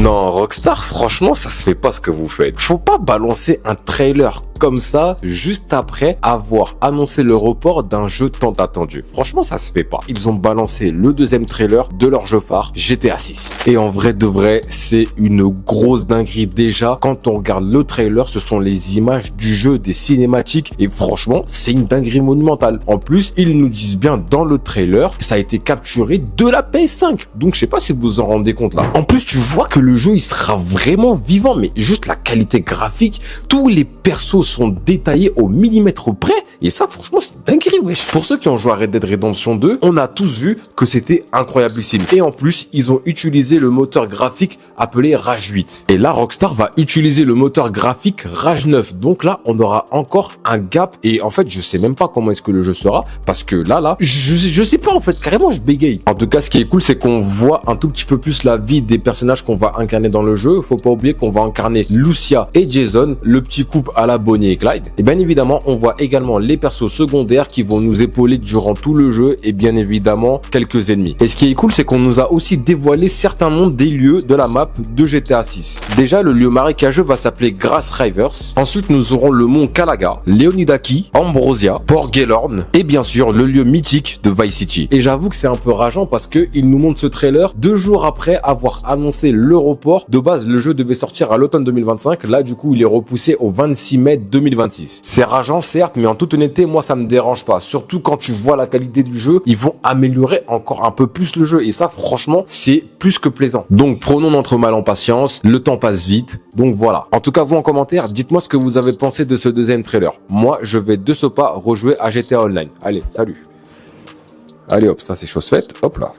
Non, Rockstar, franchement, ça se fait pas ce que vous faites. Faut pas balancer un trailer comme ça, juste après avoir annoncé le report d'un jeu tant attendu. Franchement, ça se fait pas. Ils ont balancé le deuxième trailer de leur jeu phare, GTA 6. Et en vrai de vrai, c'est une grosse dinguerie déjà. Quand on regarde le trailer, ce sont les images du jeu, des cinématiques. Et franchement, c'est une dinguerie monumentale. En plus, ils nous disent bien dans le trailer, ça a été capturé de la PS5. Donc, je sais pas si vous vous en rendez compte là. En plus, tu vois que le jeu, il sera vraiment vivant. Mais juste la qualité graphique, tous les persos sont détaillés au millimètre près. Et ça, franchement, c'est dinguerie, wesh. Pour ceux qui ont joué à Red Dead Redemption 2, on a tous vu que c'était incroyablissime. Et en plus, ils ont utilisé le moteur graphique appelé Rage 8. Et là, Rockstar va utiliser le moteur graphique Rage 9. Donc là, on aura encore un gap. Et en fait, je sais même pas comment est-ce que le jeu sera. Parce que là, je sais pas, en fait, carrément, je bégaye. En tout cas, ce qui est cool, c'est qu'on voit un tout petit peu plus la vie des personnages qu'on va incarner dans le jeu. Faut pas oublier qu'on va incarner Lucia et Jason, le petit couple à la Bonnie et Clyde. Et bien évidemment, on voit également les persos secondaires qui vont nous épauler durant tout le jeu et bien évidemment quelques ennemis. Et ce qui est cool, c'est qu'on nous a aussi dévoilé certains mondes des lieux de la map de GTA 6. Déjà, le lieu marécageux va s'appeler Grass Rivers. Ensuite, nous aurons le mont Calaga, Leonidaki, Ambrosia, Port Gaylord et bien sûr le lieu mythique de Vice City. Et j'avoue que c'est un peu rageant parce que il nous montre ce trailer 2 jours après avoir annoncé le report. De base, le jeu devait sortir à l'automne 2025. Là, du coup, il est repoussé au 26 mai 2026. C'est rageant, certes, mais en toute honnêteté, moi, ça me dérange pas. Surtout quand tu vois la qualité du jeu, ils vont améliorer encore un peu plus le jeu. Et ça, franchement, c'est plus que plaisant. Donc, prenons notre mal en patience. Le temps passe vite. Donc, voilà. En tout cas, vous, en commentaire, dites-moi ce que vous avez pensé de ce deuxième trailer. Moi, je vais de ce pas rejouer à GTA Online. Allez, salut. Allez, hop, ça, c'est chose faite. Hop là.